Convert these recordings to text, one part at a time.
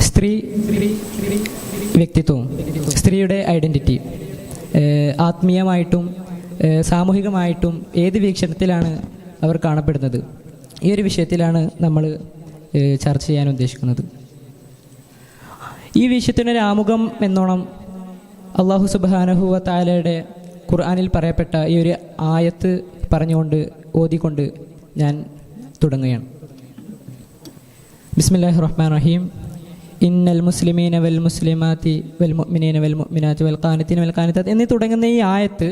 സ്ത്രീ വ്യക്തിത്വവും സ്ത്രീയുടെ ഐഡൻറ്റിറ്റി ആത്മീയമായിട്ടും സാമൂഹികമായിട്ടും ഏത് വീക്ഷണത്തിലാണ് അവർ കാണപ്പെടുന്നത്, ഈ ഒരു വിഷയത്തിലാണ് നമ്മൾ ചർച്ച ചെയ്യാൻ ഉദ്ദേശിക്കുന്നത്. ഈ വിഷയത്തിനൊരു ആമുഖം എന്നോണം അള്ളാഹു സുബ്ഹാനഹു വ തആലയുടെ ഖുർആനിൽ പറയപ്പെട്ട ഈ ഒരു ആയത്ത് ഓതിക്കൊണ്ട് ഞാൻ തുടങ്ങുകയാണ്. ബിസ്മില്ലാഹിർ റഹ്മാനിർ റഹീം. ഇന്നൽ മുസ്ലിമീന വൽ മുസ്ലിമാത്തി വൽ മുഅ്മിനീന വൽ മുഅ്മിനാത്തി വൽ ഖാനിതീന വൽ ഖാനിതാത്ത് എന്നീ തുടങ്ങുന്ന ഈ ആയത്ത്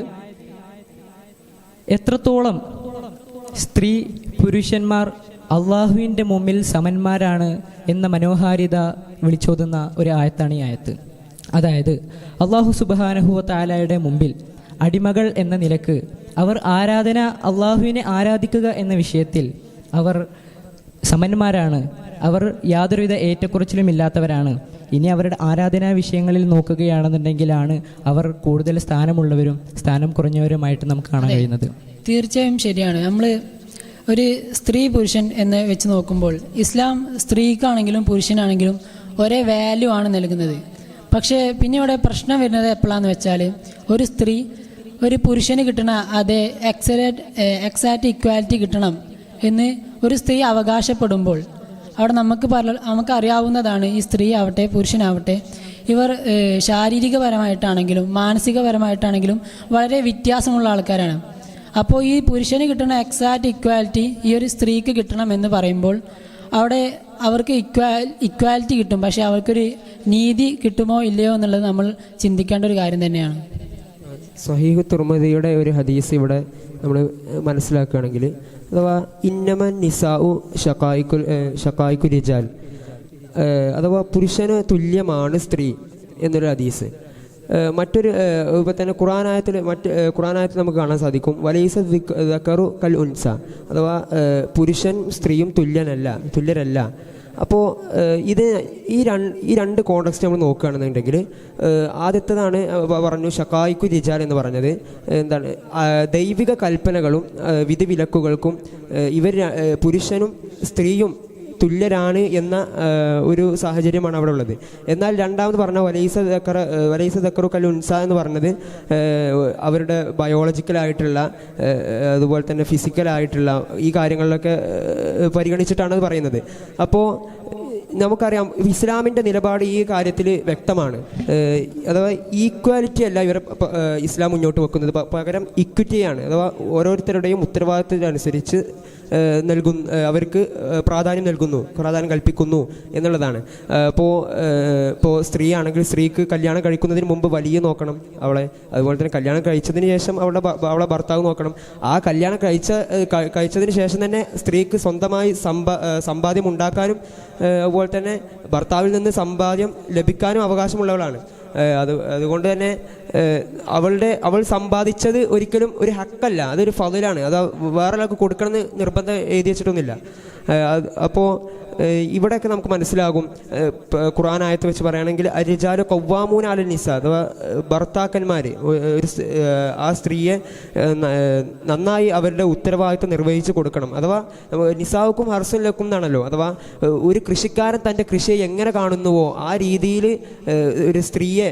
എത്രത്തോളം സ്ത്രീ പുരുഷന്മാർ അള്ളാഹുവിൻ്റെ മുമ്പിൽ സമന്മാരാണ് എന്ന മനോഹാരിത വിളിച്ചോതുന്ന ഒരു ആയത്താണ് ഈ ആയത്ത്. അതായത് അള്ളാഹു സുബ്ഹാനഹു വ തആലയുടെ മുമ്പിൽ അടിമകൾ എന്ന നിലക്ക് അവർ അള്ളാഹുവിനെ ആരാധിക്കുക എന്ന വിഷയത്തിൽ അവർ സമന്മാരാണ്. അവർ യാതൊരുവിധ ഏറ്റക്കുറച്ചിലും ഇല്ലാത്തവരാണ്. ഇനി അവരുടെ ആരാധനാ വിഷയങ്ങളിൽ നോക്കുകയാണെന്നുണ്ടെങ്കിലാണ് അവർ കൂടുതൽ സ്ഥാനമുള്ളവരും സ്ഥാനം കുറഞ്ഞവരുമായിട്ട് നമുക്ക് കാണാൻ കഴിയുന്നത്. തീർച്ചയായും ശരിയാണ്. നമ്മൾ ഒരു സ്ത്രീ പുരുഷൻ എന്ന് വെച്ച് നോക്കുമ്പോൾ ഇസ്ലാം സ്ത്രീക്കാണെങ്കിലും പുരുഷനാണെങ്കിലും ഒരേ വാല്യൂ ആണ് നൽകുന്നത്. പക്ഷേ പിന്നെ ഇവിടെ പ്രശ്നം വരുന്നത് എപ്പോഴാണെന്ന് വെച്ചാൽ ഒരു സ്ത്രീ ഒരു പുരുഷന് കിട്ടണ അതേ എക്സാക്റ്റ് ഇക്വാലിറ്റി കിട്ടണം എന്ന് ഒരു സ്ത്രീ അവകാശപ്പെടുമ്പോൾ അവിടെ നമുക്ക് അറിയാവുന്നതാണ്, ഈ സ്ത്രീ ആവട്ടെ പുരുഷനാവട്ടെ ഇവർ ശാരീരികപരമായിട്ടാണെങ്കിലും മാനസികപരമായിട്ടാണെങ്കിലും വളരെ വ്യത്യാസമുള്ള ആൾക്കാരാണ്. അപ്പോൾ ഈ പുരുഷന് കിട്ടുന്ന എക്സാക്റ്റ് ഇക്വാലിറ്റി ഈ ഒരു സ്ത്രീക്ക് കിട്ടണം എന്ന് പറയുമ്പോൾ അവിടെ അവർക്ക് ഇക്വാലിറ്റി കിട്ടും. പക്ഷെ അവർക്കൊരു നീതി കിട്ടുമോ ഇല്ലയോ എന്നുള്ളത് നമ്മൾ ചിന്തിക്കേണ്ട ഒരു കാര്യം തന്നെയാണ്. സ്വഹീഹ് തുർമുദിയുടെ ഒരു ഹദീസ് ഇവിടെ നമ്മൾ മനസ്സിലാക്കുകയാണെങ്കിൽ, അഥവാ ഇന്നമൻ നിസാഉ ഷഖായിക്കു റിജാൽ, അഥവാ പുരുഷന് തുല്യമാണ് സ്ത്രീ എന്നൊരു ഹദീസ്. മറ്റൊരു ഇപ്പോൾ തന്നെ ഖുർആനായത്തിൽ നമുക്ക് കാണാൻ സാധിക്കും, വലൈസ ദക്കറു കൽ ഉൻസ, അഥവാ പുരുഷൻ സ്ത്രീയും തുല്യരല്ല. അപ്പോൾ ഈ രണ്ട് കോണ്ടെക്സ്റ്റ് നമ്മൾ നോക്കുകയാണെന്നുണ്ടെങ്കിൽ, ആദ്യത്തേതാണ് പറഞ്ഞു ഷഖായിക്കു റിജാൽ എന്ന് പറഞ്ഞത് എന്താണ്, ദൈവിക കൽപ്പനകളും വിധിവിലക്കുകൾക്കും പുരുഷനും സ്ത്രീയും തുല്യരാണ് എന്ന ഒരു സാഹചര്യമാണ് അവിടെ ഉള്ളത്. എന്നാൽ രണ്ടാമത് പറഞ്ഞ വലൈസ ദക്കറു കൽ ഉൻസ എന്ന് പറഞ്ഞത് അവരുടെ ബയോളജിക്കലായിട്ടുള്ള അതുപോലെ തന്നെ ഫിസിക്കലായിട്ടുള്ള ഈ കാര്യങ്ങളിലൊക്കെ പരിഗണിച്ചിട്ടാണ് അത് പറയുന്നത്. അപ്പോൾ നമുക്കറിയാം ഇസ്ലാമിൻ്റെ നിലപാട് ഈ കാര്യത്തിൽ വ്യക്തമാണ്. അഥവാ ഈക്വാലിറ്റി അല്ല ഇസ്ലാം മുന്നോട്ട് വെക്കുന്നത്, പകരം ഇക്വിറ്റിയാണ്. അഥവാ ഓരോരുത്തരുടെയും ഉത്തരവാദിത്തത്തിനനുസരിച്ച് അവർക്ക് പ്രാധാന്യം കൽപ്പിക്കുന്നു എന്നുള്ളതാണ്. ഇപ്പോൾ സ്ത്രീ ആണെങ്കിൽ സ്ത്രീക്ക് കല്യാണം കഴിക്കുന്നതിന് മുമ്പ് വലിയ നോക്കണം അവളെ, അതുപോലെ തന്നെ കല്യാണം കഴിച്ചതിന് ശേഷം അവളെ ഭർത്താവ് നോക്കണം. ആ കല്യാണം കഴിച്ചതിന് ശേഷം തന്നെ സ്ത്രീക്ക് സ്വന്തമായി സമ്പാദ്യം ഉണ്ടാക്കാനും അതുപോലെ തന്നെ ഭർത്താവിൽ നിന്ന് സമ്പാദ്യം ലഭിക്കാനും അവകാശമുള്ളവളാണ്. അതുകൊണ്ട് തന്നെ അവൾ സമ്പാദിച്ചത് ഒരിക്കലും ഒരു ഹക്കല്ല, അതൊരു ഫളലാണ്. അത് വേറൊരാൾക്ക് കൊടുക്കണമെന്ന് നിർബന്ധം എഴുതി വെച്ചിട്ടൊന്നുമില്ല. അപ്പോൾ ഇവിടെയൊക്കെ നമുക്ക് മനസ്സിലാകും, ഖുർആൻ ആയത്ത് വെച്ച് പറയുകയാണെങ്കിൽ അരിജാലു ഖവ്വാമൂന അലൻ നിസാ, അഥവാ ഭർത്താക്കന്മാർ ആ സ്ത്രീയെ നന്നായി അവരുടെ ഉത്തരവാദിത്വം നിർവഹിച്ച് കൊടുക്കണം. അഥവാ നിസാവുക്കും ഹർസുൻ ലക്കും എന്നാണല്ലോ, അഥവാ ഒരു കൃഷിക്കാരൻ തൻ്റെ കൃഷിയെ എങ്ങനെ കാണുന്നുവോ ആ രീതിയിൽ ഒരു സ്ത്രീയെ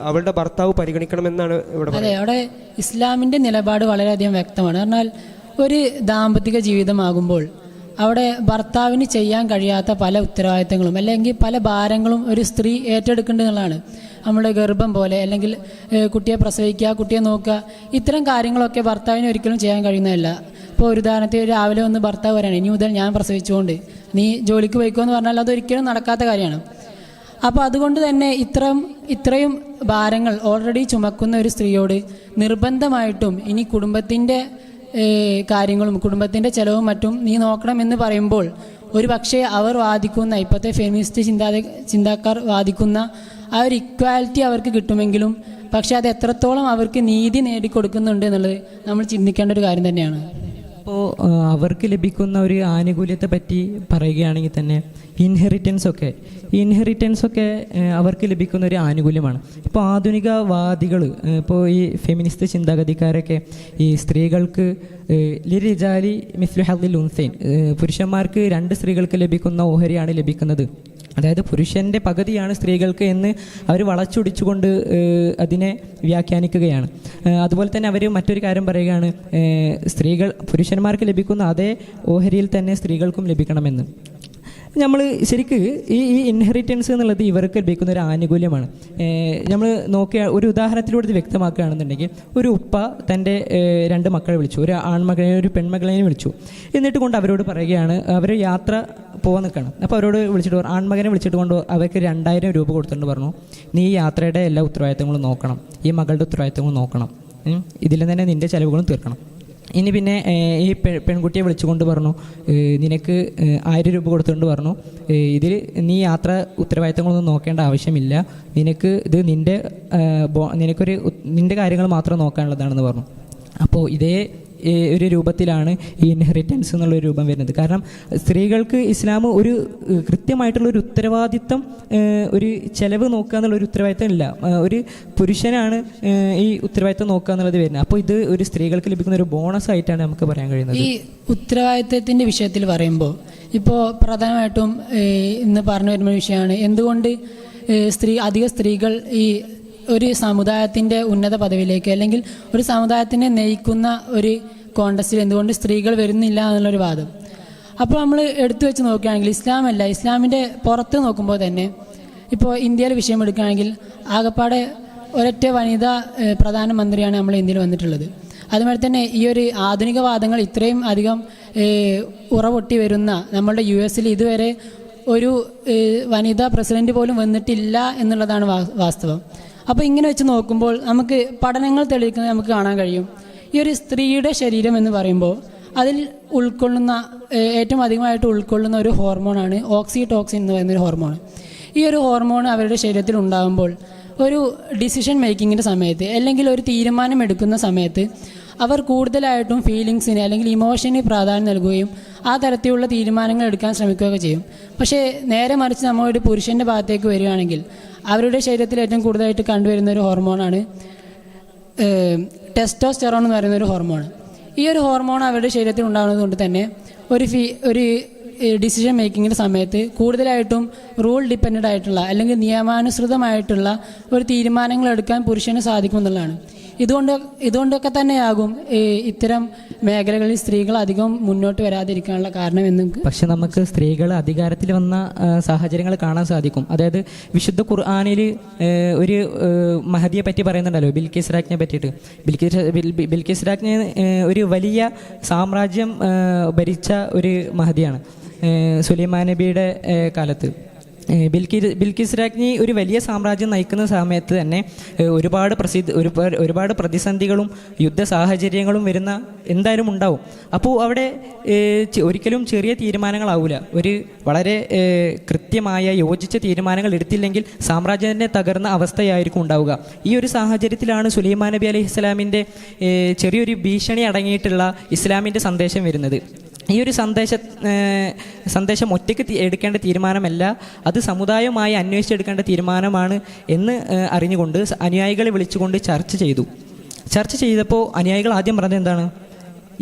അവളുടെ ഭർത്താവ് പരിഗണിക്കണമെന്നാണ് ഇവിടെ പറയുന്നത്. അവിടെ ഇസ്ലാമിൻ്റെ നിലപാട് വളരെയധികം വ്യക്തമാണ്. എന്നാൽ ഒരു ദാമ്പത്തിക ജീവിതമാകുമ്പോൾ അവിടെ ഭർത്താവിന് ചെയ്യാൻ കഴിയാത്ത പല ഉത്തരവാദിത്തങ്ങളും അല്ലെങ്കിൽ പല ഭാരങ്ങളും ഒരു സ്ത്രീ ഏറ്റെടുക്കേണ്ടതെന്നുള്ളതാണ്. നമ്മുടെ ഗർഭം പോലെ അല്ലെങ്കിൽ കുട്ടിയെ പ്രസവിക്കുക, കുട്ടിയെ നോക്കുക, ഇത്തരം കാര്യങ്ങളൊക്കെ ഭർത്താവിന് ഒരിക്കലും ചെയ്യാൻ കഴിയുന്നതല്ല. ഇപ്പോൾ ഒരു ഉദാഹരണത്തിന് രാവിലെ വന്ന് ഭർത്താവ് പറയുകയാണ്, ഇനി മുതൽ ഞാൻ പ്രസവിച്ചുകൊണ്ട് നീ ജോലിക്ക് പോയിക്കോ എന്ന് പറഞ്ഞാൽ അതൊരിക്കലും നടക്കാത്ത കാര്യമാണ്. അപ്പോൾ അതുകൊണ്ട് തന്നെ ഇത്രയും ഭാരങ്ങൾ ഓൾറെഡി ചുമക്കുന്ന ഒരു സ്ത്രീയോട് നിർബന്ധമായിട്ടും ഇനി കുടുംബത്തിൻ്റെ കാര്യങ്ങളും കുടുംബത്തിൻ്റെ ചിലവും മറ്റും നീ നോക്കണമെന്ന് പറയുമ്പോൾ ഒരു പക്ഷേ അവർ വാദിക്കുന്ന ഇപ്പോഴത്തെ ഫെമിനിസ്റ്റ് ചിന്താക്കാർ വാദിക്കുന്ന ആ ഒരു ഇക്വാലിറ്റി അവർക്ക് കിട്ടുമെങ്കിലും പക്ഷെ അത് എത്രത്തോളം അവർക്ക് നീതി നേടിക്കൊടുക്കുന്നുണ്ട് എന്നുള്ളത് നമ്മൾ ചിന്തിക്കേണ്ട ഒരു കാര്യം തന്നെയാണ്. അപ്പോൾ അവർക്ക് ലഭിക്കുന്ന ഒരു ആനുകൂല്യത്തെ പറ്റി പറയുകയാണെങ്കിൽ തന്നെ ഇൻഹെറിറ്റൻസ് ഒക്കെ അവർക്ക് ലഭിക്കുന്ന ഒരു ആനുകൂല്യമാണ്. ഇപ്പോൾ ആധുനികവാദികൾ, ഇപ്പോൾ ഈ ഫെമിനിസ്റ്റ് ചിന്താഗതിക്കാരൊക്കെ ഈ സ്ത്രീകൾക്ക് ലിരിജാലി മിസ്ലു ഹദ്ദിൽ ഉൻസൈൻ, പുരുഷന്മാർക്ക് 2 സ്ത്രീകൾക്ക് ലഭിക്കുന്ന ഓഹരിയാണ് ലഭിക്കുന്നത്, അതായത് പുരുഷൻ്റെ പകുതിയാണ് സ്ത്രീകൾക്ക് എന്ന് അവർ വളച്ചൊടിച്ചുകൊണ്ട് അതിനെ വ്യാഖ്യാനിക്കുകയാണ്. അതുപോലെ തന്നെ അവർ മറ്റൊരു കാര്യം പറയുകയാണ്, പുരുഷന്മാർക്ക് ലഭിക്കുന്ന അതേ ഓഹരിയിൽ തന്നെ സ്ത്രീകൾക്കും ലഭിക്കണമെന്ന്. നമ്മൾ ശരിക്ക് ഈ ഇൻഹെറിറ്റൻസ് എന്നുള്ളത് ഇവർക്ക് ലഭിക്കുന്ന ഒരു ആനുകൂല്യമാണ്. നമ്മൾ നോക്കിയ ഒരു ഉദാഹരണത്തിലൂടെ ഇത് വ്യക്തമാക്കുകയാണെന്നുണ്ടെങ്കിൽ, ഒരു ഉപ്പ തൻ്റെ 2 മക്കളെ വിളിച്ചു, ഒരു ആൺമകളെയും ഒരു പെൺമകളെയും വിളിച്ചു. എന്നിട്ട് കൊണ്ട് അവരോട് പറയുകയാണ്, അവർ യാത്ര പോകാൻ നിൽക്കണം. അപ്പോൾ അവരോട് വിളിച്ചിട്ട് ആൺമകനെ വിളിച്ചിട്ട് കൊണ്ട് അവർക്ക് 2000 രൂപ കൊടുത്തിട്ട് പറഞ്ഞു, നീ ഈ യാത്രയുടെ എല്ലാ ഉത്തരവാദിത്തങ്ങളും നോക്കണം, ഈ മകളുടെ ഉത്തരവാദിത്തങ്ങളും നോക്കണം, ഇതിൽ തന്നെ നിൻ്റെ ചിലവുകളും തീർക്കണം. ഇനി പിന്നെ ഈ പെൺകുട്ടിയെ വിളിച്ചുകൊണ്ട് പറഞ്ഞു, നിനക്ക് 1000 രൂപ കൊടുത്തുകൊണ്ട് പറഞ്ഞു, ഇതിൽ നീ യാത്ര ഉത്തരവാദിത്തങ്ങളൊന്നും നോക്കേണ്ട ആവശ്യമില്ല, നിനക്ക് ഇത് നിൻ്റെ കാര്യങ്ങൾ മാത്രം നോക്കാനുള്ളതാണെന്ന് പറഞ്ഞു. അപ്പോൾ ഇതേ ഒരു രൂപത്തിലാണ് ഈ ഇൻഹെറിറ്റൻസ് എന്നുള്ളൊരു രൂപം വരുന്നത്. കാരണം സ്ത്രീകൾക്ക് ഇസ്ലാം ഒരു കൃത്യമായിട്ടുള്ളൊരു ഉത്തരവാദിത്തം, ഒരു ചെലവ് നോക്കുക എന്നുള്ളൊരു ഉത്തരവാദിത്തം ഇല്ല, ഒരു പുരുഷനാണ് ഈ ഉത്തരവാദിത്തം നോക്കുക എന്നുള്ളത് വരുന്നത്. അപ്പോൾ ഇത് ഒരു സ്ത്രീകൾക്ക് ലഭിക്കുന്ന ഒരു ബോണസ് ആയിട്ടാണ് നമുക്ക് പറയാൻ കഴിയുന്നത്. ഈ ഉത്തരവാദിത്തത്തിൻ്റെ വിഷയത്തിൽ പറയുമ്പോൾ ഇപ്പോൾ പ്രധാനമായിട്ടും ഇന്ന് പറഞ്ഞു വരുന്ന വിഷയമാണ് എന്തുകൊണ്ട് അധിക സ്ത്രീകൾ ഈ ഒരു സമുദായത്തിൻ്റെ ഉന്നത പദവിയിലേക്ക് അല്ലെങ്കിൽ ഒരു സമുദായത്തിനെ നയിക്കുന്ന ഒരു കോണ്ടസ്റ്റിൽ എന്തുകൊണ്ട് സ്ത്രീകൾ വരുന്നില്ല എന്നുള്ളൊരു വാദം. അപ്പോൾ നമ്മൾ എടുത്തു വെച്ച് നോക്കുകയാണെങ്കിൽ ഇസ്ലാമിൻ്റെ പുറത്ത് നോക്കുമ്പോൾ തന്നെ ഇപ്പോൾ ഇന്ത്യയിലെ വിഷയം എടുക്കുകയാണെങ്കിൽ ആകപ്പാടെ ഒരൊറ്റ വനിതാ പ്രധാനമന്ത്രിയാണ് നമ്മൾ ഇന്ത്യയിൽ വന്നിട്ടുള്ളത്. അതുപോലെ തന്നെ ഈ ഒരു ആധുനികവാദങ്ങൾ ഇത്രയും അധികം ഉറപൊട്ടി വരുന്ന നമ്മളുടെ US ഇതുവരെ ഒരു വനിതാ പ്രസിഡന്റ് പോലും വന്നിട്ടില്ല എന്നുള്ളതാണ് വാസ്തവം. അപ്പോൾ ഇങ്ങനെ വെച്ച് നോക്കുമ്പോൾ നമുക്ക് പഠനങ്ങൾ തെളിയിക്കുന്നത് നമുക്ക് കാണാൻ കഴിയും, ഈ ഒരു സ്ത്രീയുടെ ശരീരം എന്ന് പറയുമ്പോൾ അതിൽ ഏറ്റവും അധികമായിട്ട് ഉൾക്കൊള്ളുന്ന ഒരു ഹോർമോണാണ് ഓക്സിറ്റോക്സിൻ എന്ന് പറയുന്നൊരു ഹോർമോൺ. ഈ ഒരു ഹോർമോൺ അവരുടെ ശരീരത്തിൽ ഉണ്ടാകുമ്പോൾ ഒരു ഡിസിഷൻ മേക്കിങ്ങിൻ്റെ സമയത്ത് അല്ലെങ്കിൽ ഒരു തീരുമാനം എടുക്കുന്ന സമയത്ത് അവർ കൂടുതലായിട്ടും ഫീലിങ്സിന് അല്ലെങ്കിൽ ഇമോഷന് പ്രാധാന്യം നൽകുകയും ആ തരത്തിലുള്ള തീരുമാനങ്ങൾ എടുക്കാൻ ശ്രമിക്കുകയൊക്കെ ചെയ്യും. പക്ഷേ നേരെ മറിച്ച് നമ്മൾ ഒരു പുരുഷൻ്റെ ഭാഗത്തേക്ക് വരികയാണെങ്കിൽ അവരുടെ ശരീരത്തിൽ ഏറ്റവും കൂടുതലായിട്ട് കണ്ടുവരുന്ന ഒരു ഹോർമോണാണ് ടെസ്റ്റോസ്റ്റെറോൺ എന്ന് പറയുന്ന ഒരു ഹോർമോൺ. ഈ ഒരു ഹോർമോൺ അവരുടെ ശരീരത്തിൽ ഉണ്ടാകുന്നത് കൊണ്ട് തന്നെ ഒരു ഡിസിഷൻ മേക്കിങ്ങിൻ്റെ സമയത്ത് കൂടുതലായിട്ടും റൂൾ ഡിപ്പെൻഡൻ്റ് ആയിട്ടുള്ള അല്ലെങ്കിൽ നിയമാനുസൃതമായിട്ടുള്ള ഒരു തീരുമാനങ്ങൾ എടുക്കാൻ പുരുഷന് സാധിക്കുമെന്നുള്ളതാണ്. ഇതുകൊണ്ടൊക്കെ തന്നെയാകും ഇത്തരം മേഖലകളിൽ സ്ത്രീകൾ അധികം മുന്നോട്ട് വരാതിരിക്കാനുള്ള കാരണം എന്ന്. പക്ഷെ നമുക്ക് സ്ത്രീകൾ അധികാരത്തിൽ വന്ന സാഹചര്യങ്ങൾ കാണാൻ സാധിക്കും. അതായത് വിശുദ്ധ ഖുർആനിൽ ഒരു മഹദിയെ പറ്റി പറയുന്നുണ്ടല്ലോ, ബിൽക്കിസ് രാജ്ഞിയെ പറ്റിയിട്ട്. ബിൽക്കിസ് രാജ്ഞി ഒരു വലിയ സാമ്രാജ്യം ഭരിച്ച ഒരു മഹദിയാണ് സുലൈമാൻ നബിയുടെ കാലത്ത്. ബിൽക്കിസ് രാജ്ഞി ഒരു വലിയ സാമ്രാജ്യം നയിക്കുന്ന സമയത്ത് തന്നെ ഒരുപാട് പ്രതിസന്ധികളും യുദ്ധ സാഹചര്യങ്ങളും വരുന്ന എന്തായാലും ഉണ്ടാവും. അപ്പോൾ അവിടെ ഒരിക്കലും ചെറിയ തീരുമാനങ്ങളാവില്ല, ഒരു വളരെ കൃത്യമായ യോജിച്ച തീരുമാനങ്ങൾ എടുത്തില്ലെങ്കിൽ സാമ്രാജ്യത്തിൻ്റെ തകർന്ന അവസ്ഥയായിരിക്കും ഉണ്ടാവുക. ഈ ഒരു സാഹചര്യത്തിലാണ് സുലൈമാൻ നബി അലൈഹി സ്വലാമിൻ്റെ ചെറിയൊരു ഭീഷണി അടങ്ങിയിട്ടുള്ള ഇസ്ലാമിൻ്റെ സന്ദേശം വരുന്നത്. ഈ ഒരു സന്ദേശം ഒറ്റയ്ക്ക് എടുക്കേണ്ട തീരുമാനമല്ല, അത് സമുദായമായി അന്വേഷിച്ചെടുക്കേണ്ട തീരുമാനമാണ് എന്ന് അറിഞ്ഞുകൊണ്ട് അനുയായികളെ വിളിച്ചുകൊണ്ട് ചർച്ച ചെയ്തപ്പോൾ അനുയായികൾ ആദ്യം പറഞ്ഞത് എന്താണ്?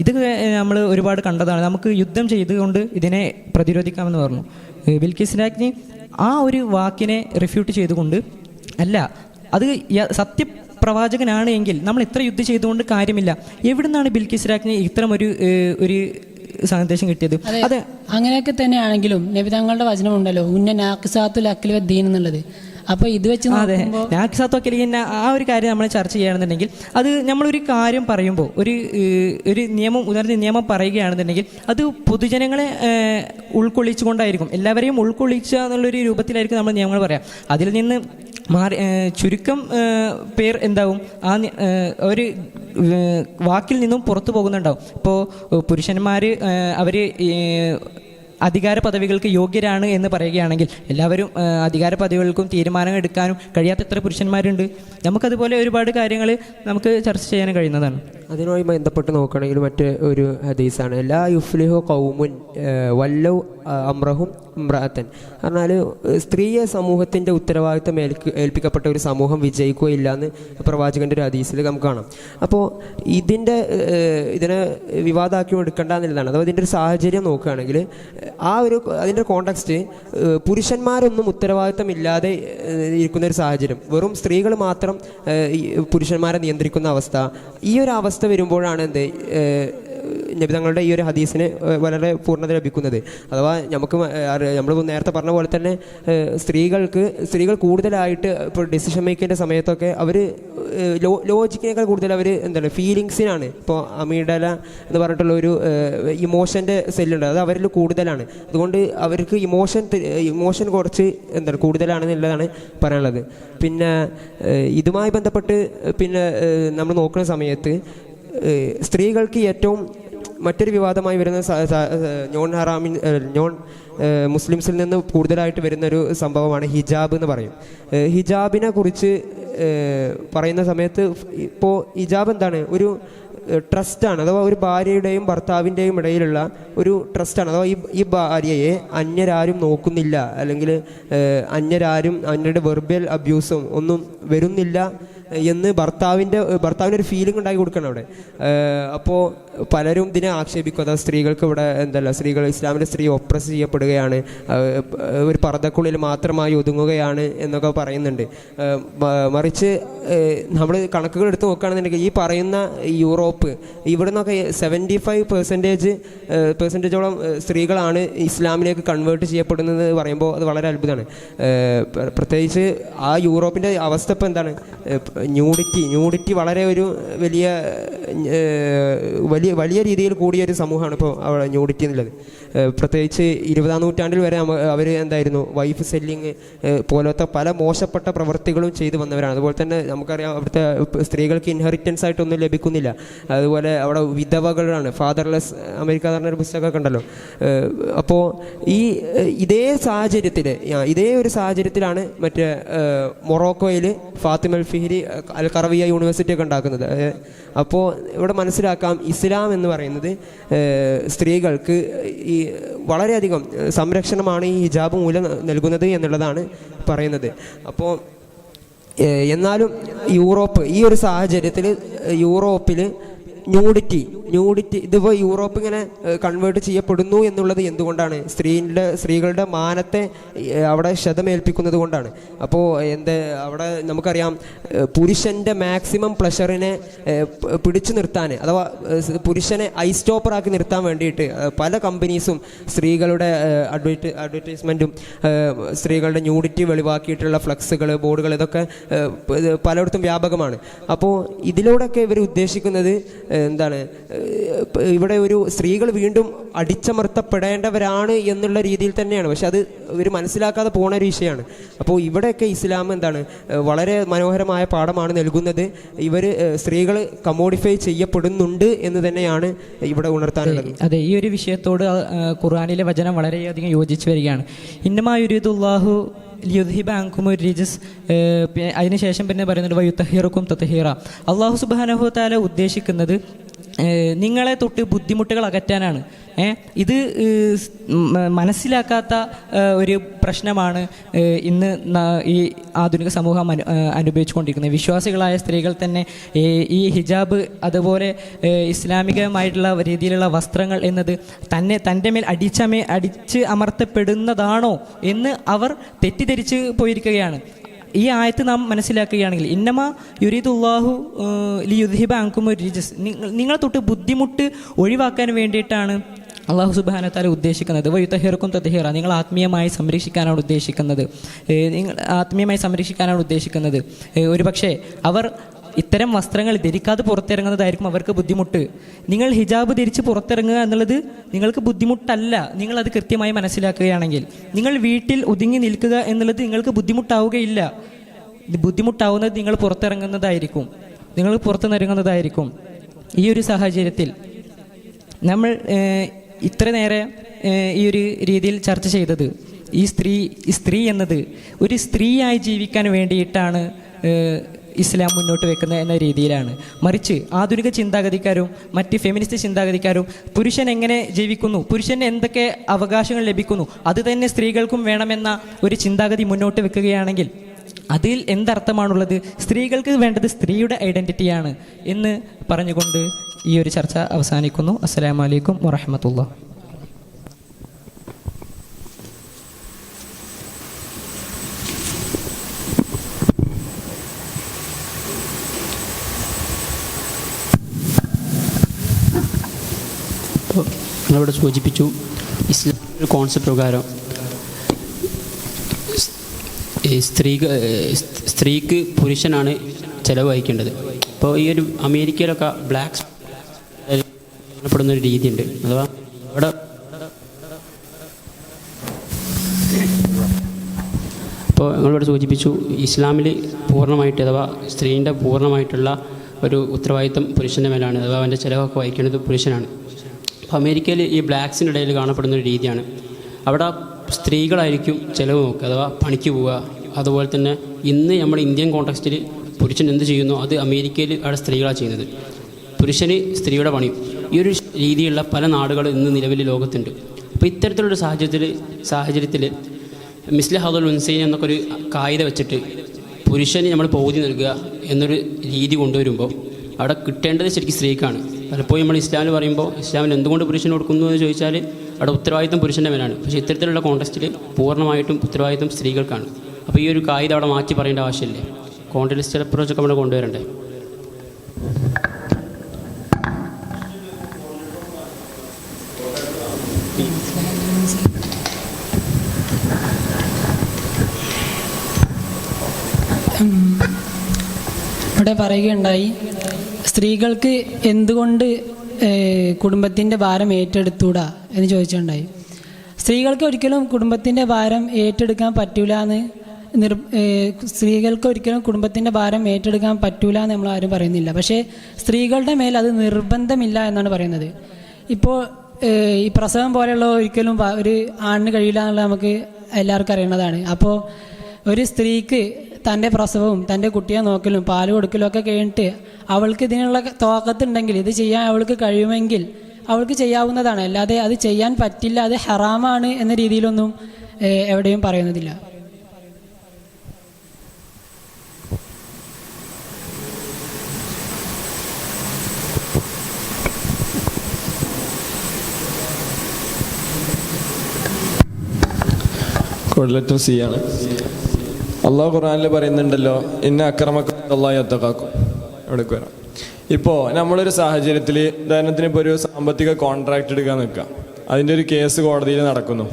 ഇത് നമ്മൾ ഒരുപാട് കണ്ടതാണ്, നമുക്ക് യുദ്ധം ചെയ്തുകൊണ്ട് ഇതിനെ പ്രതിരോധിക്കാമെന്ന് പറഞ്ഞു. ബിൽക്കിസ് രാജ്ഞി ആ ഒരു വാക്കിനെ റിഫ്യൂട്ട് ചെയ്തുകൊണ്ട്, അല്ല, അത് സത്യപ്രവാചകനാണ് എങ്കിൽ നമ്മൾ എത്ര യുദ്ധം ചെയ്തുകൊണ്ട് കാര്യമില്ല, എവിടുന്നാണ് ബിൽക്കിസ് രാജ്ഞി ഇത്തരം ഒരു സന്ദേശം കിട്ടിയത്? അത് അങ്ങനെയൊക്കെ തന്നെയാണെങ്കിലും നബി തങ്ങളുടെ വചനം ഉണ്ടല്ലോ, ഉന്ന നാഖിസാത്തുൽ അഖ്ലി വദ്ദീൻ എന്നുള്ളത്. അപ്പോൾ ഇത് വെച്ച് നോക്കുമ്പോൾ നാഖിസാത്തു അഖ്ലി ആ ഒരു കാര്യം നമ്മൾ ചർച്ച ചെയ്യുകയാണെന്നുണ്ടെങ്കിൽ, അത് നമ്മളൊരു കാര്യം പറയുമ്പോൾ ഒരു നിയമം പറയുകയാണെന്നുണ്ടെങ്കിൽ അത് പൊതുജനങ്ങളെ ഉൾക്കൊള്ളിച്ചുകൊണ്ടായിരിക്കും, എല്ലാവരെയും ഉൾക്കൊള്ളിച്ച എന്നുള്ളൊരു രൂപത്തിലായിരിക്കും നമ്മൾ നിയമങ്ങൾ പറയാം. അതിൽ നിന്ന് ചുരുക്കം പേർ എന്താവും ആ ഒരു വാക്കിൽ നിന്നും പുറത്തു പോകുന്നുണ്ടാവും. ഇപ്പോൾ പുരുഷന്മാർ അവർ അധികാര പദവികൾക്ക് യോഗ്യരാണ് എന്ന് പറയുകയാണെങ്കിൽ എല്ലാവരും അധികാര പദവികൾക്കും തീരുമാനങ്ങൾ എടുക്കാനും കഴിയാത്ത എത്ര പുരുഷന്മാരുണ്ട്? നമുക്കതുപോലെ ഒരുപാട് കാര്യങ്ങൾ നമുക്ക് ചർച്ച ചെയ്യാൻ കഴിയുന്നതാണ്. അതിനുമായി ബന്ധപ്പെട്ട് നോക്കുകയാണെങ്കിൽ മറ്റ് ഒരു ഹദീസാണ്, ലാ യുഫ്ലിഹു ഖൗമുൻ വല്ലൗ അംറഹും ഇംറഅത്തൻ. പറഞ്ഞാൽ സ്ത്രീയെ സമൂഹത്തിൻ്റെ ഉത്തരവാദിത്തം ഏൽപ്പിക്കപ്പെട്ട ഒരു സമൂഹം വിജയിക്കുകയില്ല എന്ന് പ്രവാചകൻ്റെ ഒരു ഹദീസിൽ നമുക്ക് കാണാം. അപ്പോൾ ഇതിനെ വിവാദമാക്കി എടുക്കേണ്ട എന്നുള്ളതാണ്. അഥവാ ഇതിൻ്റെ ഒരു സാഹചര്യം നോക്കുകയാണെങ്കിൽ അതിൻ്റെ കോണ്ടെക്സ്റ്റ് പുരുഷന്മാരൊന്നും ഉത്തരവാദിത്തം ഇല്ലാതെ ഇരിക്കുന്ന ഒരു സാഹചര്യം, വെറും സ്ത്രീകൾ മാത്രം പുരുഷന്മാരെ നിയന്ത്രിക്കുന്ന അവസ്ഥ. ഈ ഒരു അവസ്ഥ വരുമ്പോഴാണ് നബി തങ്ങളുടെ ഈ ഒരു ഹദീസിന് വളരെ പൂർണ്ണത ലഭിക്കുന്നത്. അഥവാ നമ്മൾ നേരത്തെ പറഞ്ഞ പോലെ തന്നെ സ്ത്രീകൾ കൂടുതലായിട്ട് ഇപ്പോൾ ഡിസിഷൻ മേക്കിങ്ങിൻ്റെ സമയത്തൊക്കെ അവർ ലോജിക്കിനേക്കാൾ കൂടുതൽ അവർ ഫീലിങ്സിനാണ്. ഇപ്പോൾ അമീഡല എന്ന് പറഞ്ഞിട്ടുള്ള ഒരു ഇമോഷൻ്റെ സെല്ലുണ്ട്, അത് അവരിൽ കൂടുതലാണ്. അതുകൊണ്ട് അവർക്ക് ഇമോഷൻ കുറച്ച് കൂടുതലാണെന്നുള്ളതാണ് പറയാനുള്ളത്. പിന്നെ ഇതുമായി ബന്ധപ്പെട്ട് നമ്മൾ നോക്കുന്ന സമയത്ത് സ്ത്രീകൾക്ക് ഏറ്റവും മറ്റൊരു വിവാദമായി വരുന്ന നോൺ മുസ്ലിംസിൽ നിന്ന് കൂടുതലായിട്ട് വരുന്നൊരു സംഭവമാണ് ഹിജാബ് എന്ന് പറയും. ഹിജാബിനെ കുറിച്ച് പറയുന്ന സമയത്ത് ഇപ്പോൾ ഹിജാബ് എന്താണ്? ഒരു ട്രസ്റ്റാണ്. അഥവാ ഒരു ഭാര്യയുടെയും ഭർത്താവിൻ്റെയും ഇടയിലുള്ള ഒരു ട്രസ്റ്റാണ്. അഥവാ ഈ ഭാര്യയെ അന്യരാരും നോക്കുന്നില്ല, അല്ലെങ്കിൽ അന്യരുടെ വെർബൽ അബ്യൂസും ഒന്നും വരുന്നില്ല എന്ന് ഭർത്താവിന് ഒരു ഫീലിംഗ് ഉണ്ടാക്കി കൊടുക്കണം അവിടെ. അപ്പോൾ പലരും ഇതിനെ ആക്ഷേപിക്കും. അതായത് സ്ത്രീകൾക്ക് ഇവിടെ ഇസ്ലാമിലെ സ്ത്രീ ഒപ്രസ് ചെയ്യപ്പെടുകയാണ്, ഒരു പർദ്ദക്കുള്ളിൽ മാത്രമായി ഒതുങ്ങുകയാണ് എന്നൊക്കെ പറയുന്നുണ്ട്. മറിച്ച് നമ്മൾ കണക്കുകൾ എടുത്ത് നോക്കുകയാണെന്നുണ്ടെങ്കിൽ ഈ പറയുന്ന യൂറോപ്പ്, ഇവിടെ നിന്നൊക്കെ 75% സ്ത്രീകളാണ് ഇസ്ലാമിലേക്ക് കൺവേർട്ട് ചെയ്യപ്പെടുന്നത് പറയുമ്പോൾ അത് വളരെ അത്ഭുതമാണ്. പ്രത്യേകിച്ച് ആ യൂറോപ്പിൻ്റെ അവസ്ഥ ഇപ്പോൾ എന്താണ്? ന്യൂഡിറ്റി വളരെ ഒരു വലിയ രീതിയിൽ കൂടിയൊരു സമൂഹമാണ് ഇപ്പോൾ അവിടെ ന്യൂഡിറ്റി എന്നുള്ളത്. പ്രത്യേകിച്ച് 20-ാം നൂറ്റാണ്ടിൽ വരെ അവർ വൈഫ് സെല്ലിങ് പോലത്തെ പല മോശപ്പെട്ട പ്രവൃത്തികളും ചെയ്തു വന്നവരാണ്. അതുപോലെ തന്നെ നമുക്കറിയാം അവിടുത്തെ സ്ത്രീകൾക്ക് ഇൻഹെറിറ്റൻസ് ആയിട്ടൊന്നും ലഭിക്കുന്നില്ല. അതുപോലെ അവിടെ വിധവകളാണ്, ഫാദർലെസ് അമേരിക്ക എന്ന് പറഞ്ഞൊരു പുസ്തകമൊക്കെ ഉണ്ടല്ലോ. അപ്പോൾ ഇതേ ഒരു സാഹചര്യത്തിലാണ് മറ്റേ മൊറോക്കോയിൽ ഫാത്തിമ അൽ ഫിഹ്രി അൽ ഖറവിയ യൂണിവേഴ്സിറ്റി ഒക്കെ ഉണ്ടാക്കുന്നത്. അപ്പോൾ ഇവിടെ മനസ്സിലാക്കാം, ഇസ്ലാം എന്ന് പറയുന്നത് സ്ത്രീകൾക്ക് ഈ വളരെയധികം സംരക്ഷണമാണ് ഈ ഹിജാബ് മൂലം നൽകുന്നത് എന്നുള്ളതാണ് പറയുന്നത്. അപ്പോൾ എന്നാലും ഈ ഒരു സാഹചര്യത്തിൽ യൂറോപ്പിൽ ന്യൂഡിറ്റി ഇതിപ്പോൾ യൂറോപ്പ് ഇങ്ങനെ കൺവേർട്ട് ചെയ്യപ്പെടുന്നു എന്നുള്ളത് എന്തുകൊണ്ടാണ്? സ്ത്രീകളുടെ മാനത്തെ അവിടെ ക്ഷതമേൽപ്പിക്കുന്നത് കൊണ്ടാണ്. അപ്പോൾ അവിടെ നമുക്കറിയാം പുരുഷൻ്റെ മാക്സിമം പ്ലഷറിനെ പിടിച്ചു നിർത്താൻ, അഥവാ പുരുഷനെ ഐസ്റ്റോപ്പറാക്കി നിർത്താൻ വേണ്ടിയിട്ട് പല കമ്പനീസും സ്ത്രീകളുടെ അഡ്വർടൈസ്മെൻറ്റും സ്ത്രീകളുടെ ന്യൂഡിറ്റി വെളിവാക്കിയിട്ടുള്ള ഫ്ലക്സുകൾ, ബോർഡുകൾ, ഇതൊക്കെ പലയിടത്തും വ്യാപകമാണ്. അപ്പോൾ ഇതിലൂടെയൊക്കെ ഇവർ ഉദ്ദേശിക്കുന്നത് എന്താണ്? ഇവിടെ ഒരു സ്ത്രീകൾ വീണ്ടും അടിച്ചമർത്തപ്പെടേണ്ടവരാണ് എന്നുള്ള രീതിയിൽ തന്നെയാണ്. പക്ഷെ അത് ഇവർ മനസ്സിലാക്കാതെ പോണ ഒരു വിഷയമാണ്. അപ്പോൾ ഇവിടെയൊക്കെ ഇസ്ലാം വളരെ മനോഹരമായ പാഠമാണ് നൽകുന്നത്. സ്ത്രീകൾ കമോഡിഫൈ ചെയ്യപ്പെടുന്നുണ്ട് എന്ന് തന്നെയാണ് ഇവിടെ ഉണർത്താനുള്ളത്. അതെ, ഈ ഒരു വിഷയത്തോട് ഖുർആനിലെ വചനം വളരെയധികം യോജിച്ചു വരികയാണ്. ഇന്നമാ യുരീദുല്ലാഹു ലിയുദ്ഹിബ അൻകും റിജസ്. അതിനുശേഷം പിന്നെ പറയുന്നുണ്ട് വയുത്തഹിറുക്കും തത്ഹീറ. അള്ളാഹു സുബ്ഹാനഹു വ തആല ഉദ്ദേശിക്കുന്നത് നിങ്ങളെ തൊട്ട് ബുദ്ധിമുട്ടുകൾ അകറ്റാനാണ്. ഇത് മനസ്സിലാക്കാത്ത ഒരു പ്രശ്നമാണ് ഇന്ന് ഈ ആധുനിക സമൂഹം അനുഭവിച്ചുകൊണ്ടിരിക്കുന്നത്. വിശ്വാസികളായ സ്ത്രീകൾ തന്നെ ഈ ഹിജാബ് അതുപോലെ ഇസ്ലാമികമായിട്ടുള്ള രീതിയിലുള്ള വസ്ത്രങ്ങൾ എന്നത് തൻ്റെ മേൽ അടിച്ച് അമർത്തപ്പെടുന്നതാണോ എന്ന് അവർ തെറ്റിദ്ധരിച്ച് പോയിരിക്കുകയാണ്. ഈ ആയത്ത് നാം മനസ്സിലാക്കുകയാണെങ്കിൽ ഇന്നമാ യുരീദുല്ലാഹു ലിയുദ്ഹിബ അൻകും റിജസ്, നിങ്ങളെ തൊട്ട് ബുദ്ധിമുട്ട് ഒഴിവാക്കാൻ വേണ്ടിയിട്ടാണ് അള്ളാഹു സുബ്ഹാനഹു വ തആല ഉദ്ദേശിക്കുന്നത്. വയുത്തഹിറുക്കും തത്ഹീറ, നിങ്ങൾ ആത്മീയമായി സംരക്ഷിക്കാനാണ് ഉദ്ദേശിക്കുന്നത്. ഒരുപക്ഷെ അവർ ഇത്തരം വസ്ത്രങ്ങൾ ധരിക്കാതെ പുറത്തിറങ്ങുന്നതായിരിക്കും അവർക്ക് ബുദ്ധിമുട്ട്. നിങ്ങൾ ഹിജാബ് ധരിച്ച് പുറത്തിറങ്ങുക എന്നുള്ളത് നിങ്ങൾക്ക് ബുദ്ധിമുട്ടല്ല. നിങ്ങളത് കൃത്യമായി മനസ്സിലാക്കുകയാണെങ്കിൽ നിങ്ങൾ വീട്ടിൽ ഒതുങ്ങി നിൽക്കുക എന്നുള്ളത് നിങ്ങൾക്ക് ബുദ്ധിമുട്ടാവുകയില്ല. ബുദ്ധിമുട്ടാവുന്നത് നിങ്ങൾ പുറത്തിറങ്ങുന്നതായിരിക്കും. ഈ ഒരു സാഹചര്യത്തിൽ നമ്മൾ ഇത്ര നേരെ ഈ ഒരു രീതിയിൽ ചർച്ച ചെയ്തത് ഈ സ്ത്രീ എന്നത് ഒരു സ്ത്രീയായി ജീവിക്കാൻ വേണ്ടിയിട്ടാണ് ഇസ്ലാം മുന്നോട്ട് വെക്കുന്നത് എന്ന രീതിയിലാണ്. മറിച്ച് ആധുനിക ചിന്താഗതിക്കാരും മറ്റ് ഫെമിനിസ്റ്റ് ചിന്താഗതിക്കാരും പുരുഷൻ എങ്ങനെ ജീവിക്കുന്നു, പുരുഷന് എന്തൊക്കെ അവകാശങ്ങൾ ലഭിക്കുന്നു, അത് തന്നെ സ്ത്രീകൾക്കും വേണമെന്ന ഒരു ചിന്താഗതി മുന്നോട്ട് വെക്കുകയാണെങ്കിൽ അതിൽ എന്തർത്ഥമാണുള്ളത്? സ്ത്രീകൾക്ക് വേണ്ടത് സ്ത്രീയുടെ ഐഡൻറ്റിറ്റിയാണ് എന്ന് പറഞ്ഞുകൊണ്ട് ഈ ഒരു ചർച്ച അവസാനിക്കുന്നു. അസ്സലാമു അലൈക്കും വറഹ്മത്തുള്ളാഹി. നിങ്ങളിവിടെ സൂചിപ്പിച്ചു ഇസ്ലാം കോൺസെപ്റ്റ് പ്രകാരം സ്ത്രീക്ക് പുരുഷനാണ് ചിലവ് വഹിക്കേണ്ടത്. ഇപ്പോൾ ഈ ഒരു അമേരിക്കയിലൊക്കെ ബ്ലാക്ക് പ്പെടുന്നൊരു രീതിയുണ്ട്. അഥവാ അവിടെ ഇപ്പോൾ നിങ്ങളിവിടെ സൂചിപ്പിച്ചു ഇസ്ലാമിൽ പൂർണ്ണമായിട്ട് അഥവാ സ്ത്രീൻ്റെ പൂർണ്ണമായിട്ടുള്ള ഒരു ഉത്തരവാദിത്വം പുരുഷൻ്റെ മേലാണ്, അഥവാ അവൻ്റെ ചിലവൊക്കെ വഹിക്കേണ്ടത് പുരുഷനാണ്. അപ്പോൾ അമേരിക്കയിൽ ഈ ബ്ലാക്സിൻ്റെ ഇടയിൽ കാണപ്പെടുന്നൊരു രീതിയാണ്, അവിടെ സ്ത്രീകളായിരിക്കും ചിലവ് നോക്കുക, അഥവാ പണിക്ക് പോവുക. അതുപോലെ തന്നെ ഇന്ന് നമ്മൾ ഇന്ത്യൻ കോണ്ടെക്സ്റ്റിൽ പുരുഷൻ എന്ത് ചെയ്യുന്നു അത് അമേരിക്കയിൽ അവിടെ സ്ത്രീകളാണ് ചെയ്യുന്നത്, പുരുഷന് സ്ത്രീയുടെ പണിയും. ഈ ഒരു രീതിയിലുള്ള പല നാടുകളും ഇന്ന് നിലവിൽ ലോകത്തുണ്ട്. അപ്പോൾ ഇത്തരത്തിലൊരു സാഹചര്യത്തിൽ മിസ്ലി ഹദുൽ ഉൻസൈൻ എന്നൊക്കെ ഒരു കായിക വെച്ചിട്ട് പുരുഷന് നമ്മൾ പൗതി നൽകുക എന്നൊരു രീതി കൊണ്ടുവരുമ്പോൾ അവിടെ കിട്ടേണ്ടത് ശരിക്കും സ്ത്രീക്കാണ്. പലപ്പോഴും നമ്മൾ ഇസ്ലാമിൽ പറയുമ്പോൾ ഇസ്ലാമിൽ എന്തുകൊണ്ട് പുരുഷന് കൊടുക്കുന്നു എന്ന് ചോദിച്ചാൽ അവിടെ ഉത്തരവാദിത്വം പുരുഷൻ്റെ മേലാണ്. പക്ഷേ ഇത്തരത്തിലുള്ള കോണ്ടെക്സ്റ്റിൽ പൂർണ്ണമായിട്ടും ഉത്തരവാദിത്വം സ്ത്രീകൾക്കാണ്. അപ്പോൾ ഈ ഒരു കായിക അവിടെ മാറ്റി പറയേണ്ട ആവശ്യമില്ലേ? കോൺട്രഡിസ്റ്റൽ അപ്രോച്ചൊക്കെ നമ്മൾ കൊണ്ടുവരണ്ടേ? ഇവിടെ പറയുകയുണ്ടായി സ്ത്രീകൾക്ക് എന്തുകൊണ്ട് കുടുംബത്തിൻ്റെ ഭാരം ഏറ്റെടുത്തൂടാ എന്ന് ചോദിച്ചിട്ടുണ്ടായി. സ്ത്രീകൾക്ക് ഒരിക്കലും കുടുംബത്തിൻ്റെ ഭാരം ഏറ്റെടുക്കാൻ പറ്റൂല എന്ന് സ്ത്രീകൾക്ക് ഒരിക്കലും കുടുംബത്തിൻ്റെ ഭാരം ഏറ്റെടുക്കാൻ പറ്റൂല എന്ന് നമ്മൾ ആരും പറയുന്നില്ല. പക്ഷേ സ്ത്രീകളുടെ മേൽ അത് നിർബന്ധമില്ല എന്നാണ് പറയുന്നത്. ഇപ്പോൾ ഈ പ്രസവം പോലെയുള്ള ഒരിക്കലും ഒരു ആണിന് കഴിയില്ല എന്നുള്ളത് നമുക്ക് എല്ലാവർക്കും അറിയുന്നതാണ്. അപ്പോൾ ഒരു സ്ത്രീക്ക് തൻ്റെ പ്രസവവും തൻ്റെ കുട്ടിയെ നോക്കലും പാല് കൊടുക്കലും ഒക്കെ കഴിഞ്ഞിട്ട് അവൾക്ക് ഇതിനുള്ള തോക്കത്തുണ്ടെങ്കിൽ ഇത് ചെയ്യാൻ അവൾക്ക് കഴിയുമെങ്കിൽ അവൾക്ക് ചെയ്യാവുന്നതാണ്. അല്ലാതെ അത് ചെയ്യാൻ പറ്റില്ല, അത് ഹറാമാണ് എന്ന രീതിയിലൊന്നും എവിടെയും പറയുന്നതില്ല. ലെറ്റർ സി ആണ്. അള്ളാഹു ഖുർആനിൽ പറയുന്നുണ്ടല്ലോ, ഇന്ന അക്രമക്കും അള്ളാഹു യത്തഖാക്കും. എവിടേക്ക് വരാം. ഇപ്പോൾ നമ്മളൊരു സാഹചര്യത്തിൽ ഉദാഹരണത്തിന് ഇപ്പോൾ ഒരു സാമ്പത്തിക കോൺട്രാക്റ്റ് എടുക്കാൻ നിൽക്കുക, അതിൻ്റെ ഒരു കേസ് കോടതിയിൽ നടക്കുന്നു.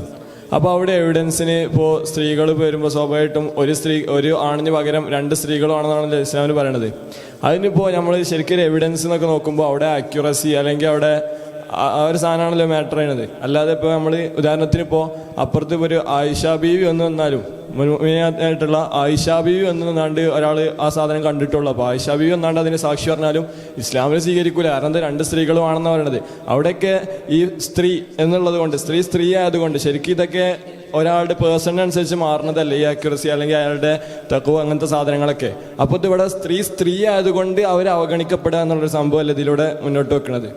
അപ്പോൾ അവിടെ എവിഡൻസിന് ഇപ്പോൾ സ്ത്രീകൾ വരുമ്പോൾ സ്വാഭാവികമായിട്ടും ഒരു ആണിന് പകരം 2 സ്ത്രീകളുമാണെന്നാണല്ലോ ഇസ്ലാമിൽ പറയണത്. അതിനിപ്പോൾ നമ്മൾ ശരിക്കും എവിഡൻസ് എന്നൊക്കെ നോക്കുമ്പോൾ അവിടെ അക്യുറസി അല്ലെങ്കിൽ അവിടെ ആ ഒരു സാധനമാണല്ലോ മാറ്റർ ചെയ്യണത്. അല്ലാതെ ഇപ്പോൾ നമ്മൾ ഉദാഹരണത്തിന് ഇപ്പോൾ അപ്പുറത്ത് ഇപ്പോൾ ഒരു ആയിഷ ബീവി വന്നു വന്നാലും മുൻമീനായിട്ടുള്ള ആയിഷ ബീവി വന്നു വന്നാണ്ട് ഒരാൾ ആ സാധനം കണ്ടിട്ടുള്ളൂ. അപ്പോൾ ആയിഷ ബീവി വന്നാണ്ട് അതിന് സാക്ഷി പറഞ്ഞാലും ഇസ്ലാമിൽ സ്വീകരിക്കൂല. കാരണം 2 സ്ത്രീകളുമാണെന്ന് പറയണത്. അവിടെയൊക്കെ ഈ സ്ത്രീ എന്നുള്ളത് കൊണ്ട് സ്ത്രീ ആയതുകൊണ്ട് ശരിക്കും ഇതൊക്കെ ഒരാളുടെ പേഴ്സണിനനുസരിച്ച് മാറുന്നതല്ലേ ഈ അക്യുറസി അല്ലെങ്കിൽ അയാളുടെ തഖ്വ അങ്ങനത്തെ സാധനങ്ങളൊക്കെ. അപ്പോൾ ഇതിവിടെ സ്ത്രീ ആയതുകൊണ്ട് അവർ അവഗണിക്കപ്പെടുക എന്നുള്ളൊരു സംഭവമല്ലേ ഇതിലൂടെ മുന്നോട്ട് വെക്കുന്നത്.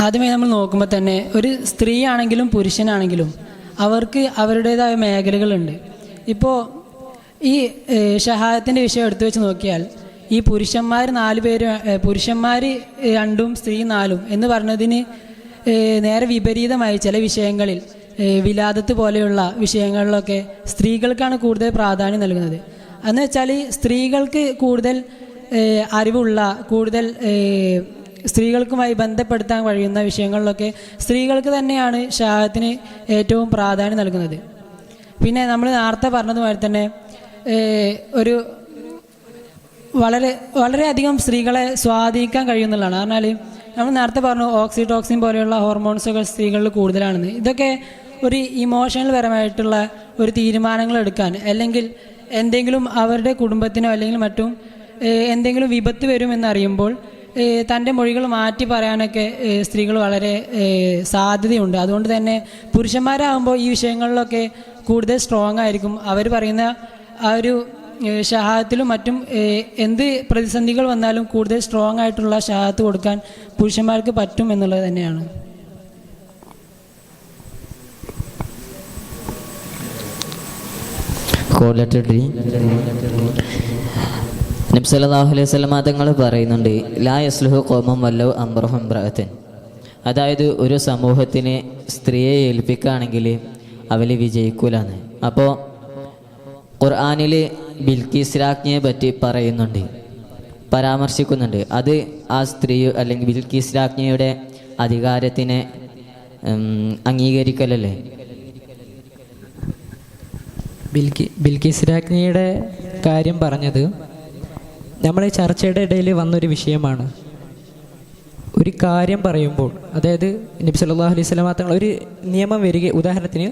ആദ്യമേ നമ്മൾ നോക്കുമ്പോൾ തന്നെ ഒരു സ്ത്രീ ആണെങ്കിലും പുരുഷനാണെങ്കിലും അവർക്ക് അവരുടേതായ മേഖലകളുണ്ട്. ഇപ്പോൾ ഈ ഷഹാദത്തിൻ്റെ വിഷയം എടുത്തു വെച്ച് നോക്കിയാൽ ഈ പുരുഷന്മാർ 4 പേര്, പുരുഷന്മാർ 2 സ്ത്രീ 4 എന്ന് പറഞ്ഞതിന് നേരെ വിപരീതമായി ചില വിഷയങ്ങളിൽ വിലാദത്ത് പോലെയുള്ള വിഷയങ്ങളിലൊക്കെ സ്ത്രീകൾക്കാണ് കൂടുതൽ പ്രാധാന്യം നൽകുന്നത്. എന്ന് വെച്ചാൽ സ്ത്രീകൾക്ക് കൂടുതൽ അറിവുള്ള, കൂടുതൽ സ്ത്രീകൾക്കുമായി ബന്ധപ്പെടുത്താൻ കഴിയുന്ന വിഷയങ്ങളിലൊക്കെ സ്ത്രീകൾക്ക് തന്നെയാണ് ഷഹാദത്തിന് ഏറ്റവും പ്രാധാന്യം നൽകുന്നത്. പിന്നെ നമ്മൾ നേരത്തെ പറഞ്ഞതുമാതിരി തന്നെ ഒരു വളരെയധികം സ്ത്രീകളെ സ്വാധീനിക്കാൻ കഴിയുന്നുള്ളതാണ്. പറഞ്ഞാൽ നമ്മൾ നേരത്തെ പറഞ്ഞു ഓക്സിറ്റോക്സിൻ പോലെയുള്ള ഹോർമോൺസുകൾ സ്ത്രീകളിൽ കൂടുതലാണെന്ന്. ഇതൊക്കെ ഒരു ഇമോഷണൽ പരമായിട്ടുള്ള ഒരു തീരുമാനങ്ങൾ എടുക്കാൻ, അല്ലെങ്കിൽ എന്തെങ്കിലും അവരുടെ കുടുംബത്തിനോ അല്ലെങ്കിൽ മറ്റും എന്തെങ്കിലും വിപത്ത് വരുമെന്നറിയുമ്പോൾ തൻ്റെ മൊഴികൾ മാറ്റി പറയാനൊക്കെ സ്ത്രീകൾ വളരെ സാധ്യതയുണ്ട്. അതുകൊണ്ട് തന്നെ പുരുഷന്മാരാകുമ്പോൾ ഈ വിഷയങ്ങളിലൊക്കെ കൂടുതൽ സ്ട്രോങ് ആയിരിക്കും. അവർ പറയുന്ന ആ ഒരു ഷഹാദത്തിലും മറ്റും എന്ത് പ്രതിസന്ധികൾ വന്നാലും കൂടുതൽ സ്ട്രോങ് ആയിട്ടുള്ള ഷഹാദത്ത് കൊടുക്കാൻ പുരുഷന്മാർക്ക് പറ്റും എന്നുള്ളത് തന്നെയാണ്. നബി സല്ലല്ലാഹു അലൈഹി വസല്ലം തങ്ങൾ പറയുന്നുണ്ട്, ലാ യസ്ലുഹു ഖൗമുൻ വല്ലൗ അംറഹും ഇംറഅതൻ. അതായത് ഒരു സമൂഹത്തിന് സ്ത്രീയെ ഏൽപ്പിക്കുകയാണെങ്കിൽ അവർ വിജയിക്കൂലെന്ന്. അപ്പോൾ ഖുർആനിൽ ബിൽക്കീസ് രാജ്ഞിയെ പറ്റി പറയുന്നുണ്ട്, പരാമർശിക്കുന്നുണ്ട്. അത് ആ സ്ത്രീ അല്ലെങ്കിൽ ബിൽക്കീസ് രാജ്ഞിയുടെ അധികാരത്തിനെ അംഗീകരിക്കലല്ലേ? ബിൽക്കീസ് രാജ്ഞിയുടെ കാര്യം പറഞ്ഞത് നമ്മൾ ചർച്ചയുടെ ഇടയിൽ വന്നൊരു വിഷയമാണ്. ഒരു കാര്യം പറയുമ്പോൾ, അതായത് നബി സല്ലല്ലാഹു അലൈഹി വസല്ലം തങ്ങൾ ഒരു നിയമം ഉദാഹരണത്തിന്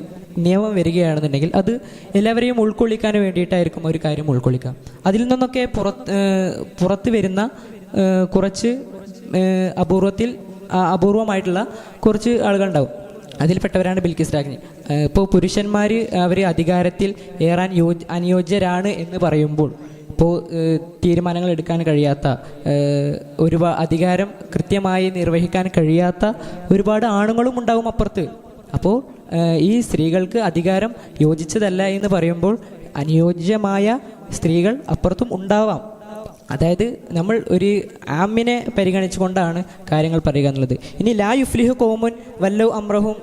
നിയമം വരികയാണെന്നുണ്ടെങ്കിൽ അത് എല്ലാവരെയും ഉൾക്കൊള്ളിക്കാൻ വേണ്ടിയിട്ടായിരിക്കും ഒരു കാര്യം ഉൾക്കൊള്ളിക്കുക. അതിൽ നിന്നൊക്കെ പുറത്ത് വരുന്ന കുറച്ച് അപൂർവമായിട്ടുള്ള കുറച്ച് ആളുകളുണ്ടാവും. അതിൽപ്പെട്ടവരാണ് ബിൽക്കീസ് രാജ്ഞി. ഇപ്പോൾ പുരുഷന്മാർ അവർ അധികാരത്തിൽ ഏറാൻ അനുയോജ്യരാണ് എന്ന് പറയുമ്പോൾ, ഇപ്പോൾ തീരുമാനങ്ങൾ എടുക്കാൻ കഴിയാത്ത, അധികാരം കൃത്യമായി നിർവഹിക്കാൻ കഴിയാത്ത ഒരുപാട് ആണുങ്ങളും ഉണ്ടാവും അപ്പുറത്ത്. അപ്പോൾ ഈ സ്ത്രീകൾക്ക് അധികാരം യോജിച്ചതല്ല എന്ന് പറയുമ്പോൾ അനുയോജ്യമായ സ്ത്രീകൾ അപ്പുറത്തും ഉണ്ടാവാം. അതായത് നമ്മൾ ഒരു ആമിനെ പരിഗണിച്ചുകൊണ്ടാണ് കാര്യങ്ങൾ പറയുക എന്നുള്ളത്. ഇനി ലാ യുഫ്ലിഹു ഖൗമുൻ വല്ലൗ അംറഹും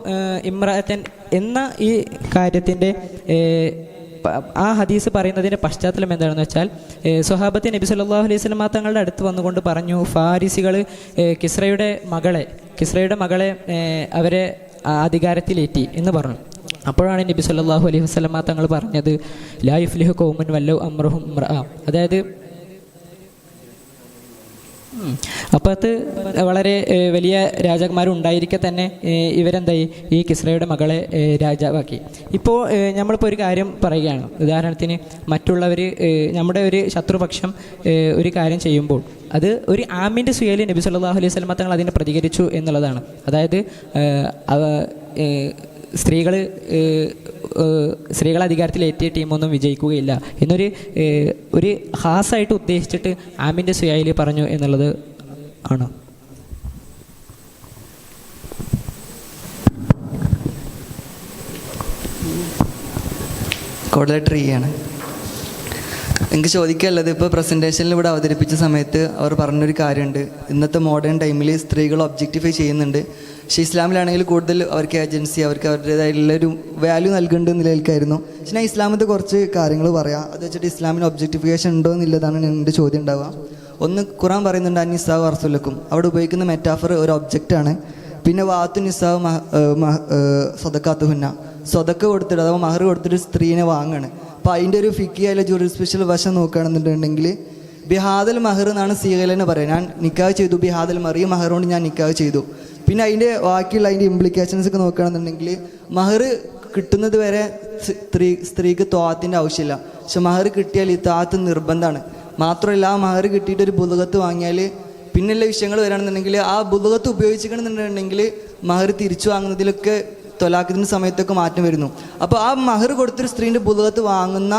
ഇംറഅതൻ എന്ന ഈ കാര്യത്തിൻ്റെ ആ ഹദീസ് പറയുന്നതിൻ്റെ പശ്ചാത്തലം എന്താണെന്ന് വെച്ചാൽ, സ്വഹാബത്തെ നബി സല്ലല്ലാഹു അലൈഹി വസല്ലം തങ്ങളുടെ അടുത്ത് വന്നുകൊണ്ട് പറഞ്ഞു, ഫാരിസികൾ കിസ്രയുടെ മകളെ അവരെ അധികാരത്തിലേറ്റി എന്ന് പറഞ്ഞു. അപ്പോഴാണ് നബി സല്ലല്ലാഹു അലൈഹി വസല്ലം തങ്ങൾ പറഞ്ഞത്, ലാ യുഫ്ലിഹു ഖൗമുൻ വല്ലൗ അംറഹും ഇംറഅ. അതായത് അപ്പത്ത് വളരെ വലിയ രാജാക്കന്മാരുണ്ടായിരിക്കെ തന്നെ ഇവരെന്തായി ഈ കിസ്രയുടെ മകളെ രാജാവാക്കി. ഇപ്പോൾ നമ്മളിപ്പോൾ ഒരു കാര്യം പറയുകയാണ്, ഉദാഹരണത്തിന് മറ്റുള്ളവർ നമ്മുടെ ഒരു ശത്രുപക്ഷം ഒരു കാര്യം ചെയ്യുമ്പോൾ അത് ഒരു ആമിൻ്റെ സുയലിൽ നബി സല്ലല്ലാഹു അലൈഹി വസല്ലം തങ്ങൾ അതിനെ പ്രതികരിച്ചു എന്നുള്ളതാണ്. അതായത് സ്ത്രീകളെ അധികാരത്തിൽ എത്തിയ ടീമൊന്നും വിജയിക്കുകയില്ല എന്നൊരു ഹാസായിട്ട് ഉദ്ദേശിച്ചിട്ട് ആമിൻ്റെ സുയായിൽ പറഞ്ഞു എന്നുള്ളത് ആണ്. കോർഡിനേറ്റർ ആണ്. എനിക്ക് ചോദിക്കാനുള്ളത്, ഇപ്പോൾ പ്രസൻറ്റേഷനിൽ ഇവിടെ അവതരിപ്പിച്ച സമയത്ത് അവർ പറഞ്ഞൊരു കാര്യമുണ്ട്, ഇന്നത്തെ മോഡേൺ ടൈമിൽ സ്ത്രീകൾ ഒബ്ജക്റ്റിഫൈ ചെയ്യുന്നുണ്ട്. പക്ഷേ ഇസ്ലാമിലാണെങ്കിൽ കൂടുതൽ അവർക്ക് ഏജൻസി, അവർക്ക് അവരുടേതായിട്ടുള്ളൊരു വാല്യൂ നൽകേണ്ട നിലയിലേക്കായിരുന്നു. പക്ഷേ ഞാൻ ഇസ്ലാമത്തെ കുറച്ച് കാര്യങ്ങൾ പറയാം. അത് വെച്ചിട്ട് ഇസ്ലാമിന് ഒബ്ജക്റ്റിഫിക്കേഷൻ ഉണ്ടോ എന്നുള്ളതാണ് എൻ്റെ ചോദ്യം ഉണ്ടാവുക. ഒന്ന്, ഖുറാൻ പറയുന്നുണ്ട് അന്നിസാവ് അർസുലക്കും. അവിടെ ഉപയോഗിക്കുന്ന മെറ്റാഫർ ഒരു ഒബ്ജക്റ്റാണ്. പിന്നെ വാത്തു നിസാവ് സ്വതക്കാത്തുഹുന്ന, സ്വതക്ക കൊടുത്തിട്ട് അഥവാ മഹർ കൊടുത്തിട്ട് സ്ത്രീനെ വാങ്ങാണ്. അപ്പോൾ അതിൻ്റെ ഒരു ഫിക്കിയായ ജൂറി സ്പെഷ്യൽ വശം നോക്കുകയാണെന്നുണ്ടെങ്കിൽ ബിഹാദൽ മഹർ എന്നാണ് സീഗലെന്നെ പറയുക. ഞാൻ നിക്കാഹ് ചെയ്തു, ബിഹാദൽ മഹർ, ഈ മഹർ കൊണ്ട് ഞാൻ നിക്കാഹ് ചെയ്തു. പിന്നെ അതിൻ്റെ ബാക്കിയുള്ള അതിൻ്റെ ഇംപ്ലിക്കേഷൻസ് ഒക്കെ നോക്കുകയാണെന്നുണ്ടെങ്കിൽ മഹർ കിട്ടുന്നത് വരെ സ്ത്രീക്ക് ത്വാത്തിൻ്റെ ആവശ്യമില്ല. പക്ഷെ മഹർ കിട്ടിയാൽ ഈ ത്വാത്ത് നിർബന്ധമാണ്. മാത്രമല്ല, ആ മഹർ കിട്ടിയിട്ട് ഒരു ബുലുഗത്ത് വാങ്ങിയാൽ പിന്നെയുള്ള വിഷയങ്ങൾ വരികയാണെന്നുണ്ടെങ്കിൽ ആ ബുലുഗത്ത് ഉപയോഗിച്ചിട്ടുണ്ടെന്നുണ്ടെങ്കിൽ മഹർ തിരിച്ചു വാങ്ങുന്നതിലൊക്കെ തൊലാഖിൻ്റെ സമയത്തൊക്കെ മാറ്റം വരുന്നു. അപ്പോൾ ആ മഹർ കൊടുത്തൊരു സ്ത്രീൻ്റെ ബുലുഗത്ത് വാങ്ങുന്ന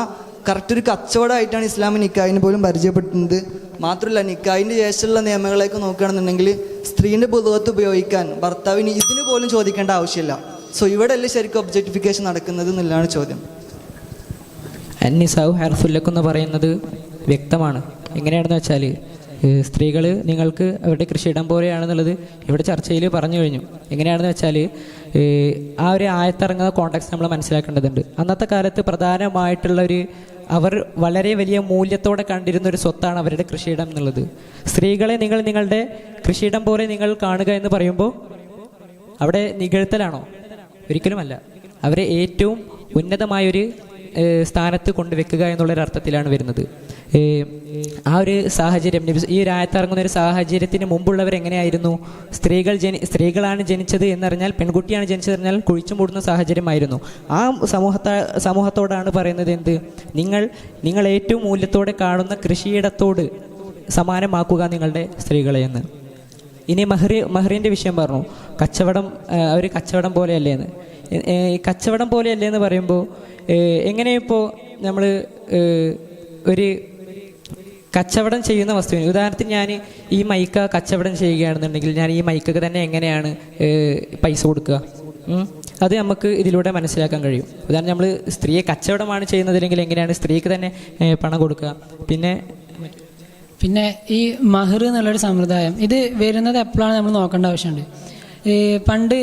കറക്റ്റ് ഒരു കച്ചവടമായിട്ടാണ് ഇസ്ലാമിക നിക്കാഹിനെ പോലും പരിചയപ്പെടുത്തുന്നത്. മാത്രമല്ല, നിക്കാഹിൻ്റെ ശേഷമുള്ള നിയമങ്ങളൊക്കെ നോക്കുകയാണെന്നുണ്ടെങ്കിൽ സ്ത്രീൻ്റെ ബുലുഗത്ത് ഉപയോഗിക്കാൻ ഭർത്താവിന് ഇതിന് പോലും ചോദിക്കേണ്ട ആവശ്യമില്ല. സോ ഇവിടെ അല്ലേ ശരിക്കും ഒബ്ജക്റ്റിഫിക്കേഷൻ നടക്കുന്നത് എന്നുള്ളതാണ് ചോദ്യം. അന്നിസാഉ ഹർസുലക്കും എന്ന് പറയുന്നത് വ്യക്തമാണ്. എങ്ങനെയാണെന്ന് വെച്ചാൽ, സ്ത്രീകൾ നിങ്ങൾക്ക് അവരുടെ കൃഷിയിടം പോലെയാണെന്നുള്ളത് ഇവിടെ ചർച്ചയിൽ പറഞ്ഞു കഴിഞ്ഞു. എങ്ങനെയാണെന്ന് വെച്ചാൽ, ആ ഒരു ആയത്തിറങ്ങുന്ന കോൺടാക്സ്റ്റ് നമ്മൾ മനസ്സിലാക്കേണ്ടതുണ്ട്. അന്നത്തെ കാലത്ത് അവർ വളരെ വലിയ മൂല്യത്തോടെ കണ്ടിരുന്ന ഒരു സ്വത്താണ് അവരുടെ കൃഷിയിടം എന്നുള്ളത്. സ്ത്രീകളെ നിങ്ങളുടെ കൃഷിയിടം പോലെ നിങ്ങൾ കാണുക എന്ന് പറയുമ്പോൾ അവിടെ നികഴ്ത്തലാണോ? ഒരിക്കലുമല്ല. അവരെ ഏറ്റവും ഉന്നതമായൊരു സ്ഥാനത്ത് കൊണ്ടുവെക്കുക എന്നുള്ളൊരർത്ഥത്തിലാണ് വരുന്നത്. ആ ഒരു സാഹചര്യം, ഈ ഒരു ആയത്തിറങ്ങുന്ന ഒരു സാഹചര്യത്തിന് മുമ്പുള്ളവർ എങ്ങനെയായിരുന്നു? സ്ത്രീകളാണ് ജനിച്ചത് എന്നറിഞ്ഞാൽ, പെൺകുട്ടിയാണ് ജനിച്ചതെന്നറിഞ്ഞാൽ കുഴിച്ചു മൂടുന്ന സാഹചര്യമായിരുന്നു. ആ സമൂഹത്തോടാണ് പറയുന്നത് എന്ത്? നിങ്ങൾ ഏറ്റവും മൂല്യത്തോടെ കാണുന്ന കൃഷിയിടത്തോട് സമാനമാക്കുക നിങ്ങളുടെ സ്ത്രീകളെ എന്ന്. ഇനി മഹറിൻ്റെ വിഷയം പറഞ്ഞു, ഒരു കച്ചവടം പോലെയല്ലേ എന്ന്. കച്ചവടം പോലെയല്ലേ എന്ന് പറയുമ്പോൾ എങ്ങനെയിപ്പോൾ നമ്മൾ ഒരു കച്ചവടം ചെയ്യുന്ന വസ്തുവിന്, ഉദാഹരണത്തിന് ഞാൻ ഈ മൈക്ക കച്ചവടം ചെയ്യുകയാണെന്നുണ്ടെങ്കിൽ ഞാൻ ഈ മൈക്കൊക്കെ തന്നെ എങ്ങനെയാണ് പൈസ കൊടുക്കുക? അത് നമുക്ക് ഇതിലൂടെ മനസ്സിലാക്കാൻ കഴിയും. ഉദാഹരണം നമ്മൾ സ്ത്രീയെ കച്ചവടമാണ് ചെയ്യുന്നതെങ്കിൽ എങ്ങനെയാണ് സ്ത്രീക്ക് തന്നെ പണം കൊടുക്കുക? പിന്നെ ഈ മഹർ എന്നുള്ളൊരു സമ്പ്രദായം ഇത് വരുന്നത് എപ്പോഴാണ് നമ്മൾ നോക്കേണ്ട ആവശ്യമുണ്ട്. പണ്ട്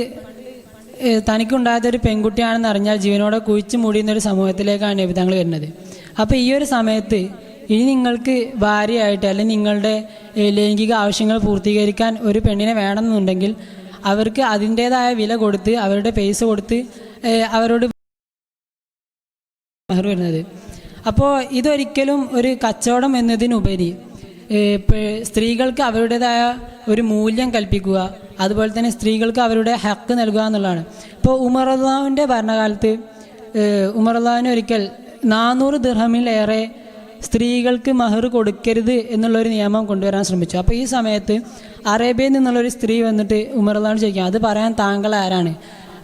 തനിക്കുണ്ടായതൊരു പെൺകുട്ടിയാണെന്ന് അറിഞ്ഞാൽ ജീവനോടെ കുഴിച്ചു മൂടിയുന്നൊരു സമൂഹത്തിലേക്കാണ് നബിതങ്ങൾ വരുന്നത്. അപ്പോൾ ഈ ഒരു സമയത്ത് ഇനി നിങ്ങൾക്ക് ഭാര്യയായിട്ട് അല്ലെങ്കിൽ നിങ്ങളുടെ ലൈംഗിക ആവശ്യങ്ങൾ പൂർത്തീകരിക്കാൻ ഒരു പെണ്ണിനെ വേണമെന്നുണ്ടെങ്കിൽ അവർക്ക് അതിൻ്റേതായ വില കൊടുത്ത് അവരുടെ പൈസ കൊടുത്ത് അവരോട് മഹർ വരുന്നത്. അപ്പോൾ ഇതൊരിക്കലും ഒരു കച്ചവടം എന്നതിനുപരി സ്ത്രീകൾക്ക് അവരുടേതായ ഒരു മൂല്യം കൽപ്പിക്കുക, അതുപോലെ തന്നെ സ്ത്രീകൾക്ക് അവരുടെ ഹക്ക് നൽകുക എന്നുള്ളതാണ്. ഇപ്പോൾ ഉമർ അള്ളാഹുവിൻ്റെ ഭരണകാലത്ത് ഉമർ അള്ളാഹുവിന് ഒരിക്കൽ 400 ദിർഹമിലേറെ സ്ത്രീകൾക്ക് മഹർ കൊടുക്കരുത് എന്നുള്ളൊരു നിയമം കൊണ്ടുവരാൻ ശ്രമിച്ചു. അപ്പോൾ ഈ സമയത്ത് അറേബ്യയിൽ നിന്നുള്ളൊരു സ്ത്രീ വന്നിട്ട് ഉമർ അള്ളാഹുവിനോട് ചോദിക്കാം, അത് പറയാൻ താങ്കൾ ആരാണ്?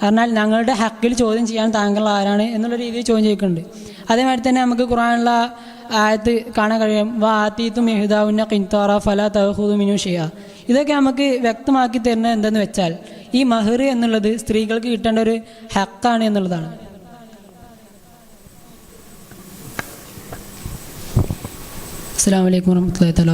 പറഞ്ഞാൽ ഞങ്ങളുടെ ഹക്കിൽ ചോദ്യം ചെയ്യാൻ താങ്കൾ ആരാണ് എന്നുള്ള രീതിയിൽ ചോദ്യം ചോദിക്കുന്നുണ്ട്. അതേമാതിരി തന്നെ നമുക്ക് ഖുർആനിലുള്ള ആയത്ത് കാണാൻ കഴിയും, വാതീത്തും യഹ്ദാവുന്ന ഖിൻതാറ ഫലാ തഖുദു മിനു ഷൈഅ. ഇതൊക്കെ നമുക്ക് വ്യക്തമാക്കി തരുന്നത് എന്തെന്ന് വെച്ചാൽ ഈ മഹർ എന്നുള്ളത് സ്ത്രീകൾക്ക് കിട്ടേണ്ട ഒരു ഹക്കാണ് എന്നുള്ളതാണ്. അസ്സലാമു അലൈക്കും വറഹ്മത്തുള്ളാഹി തആല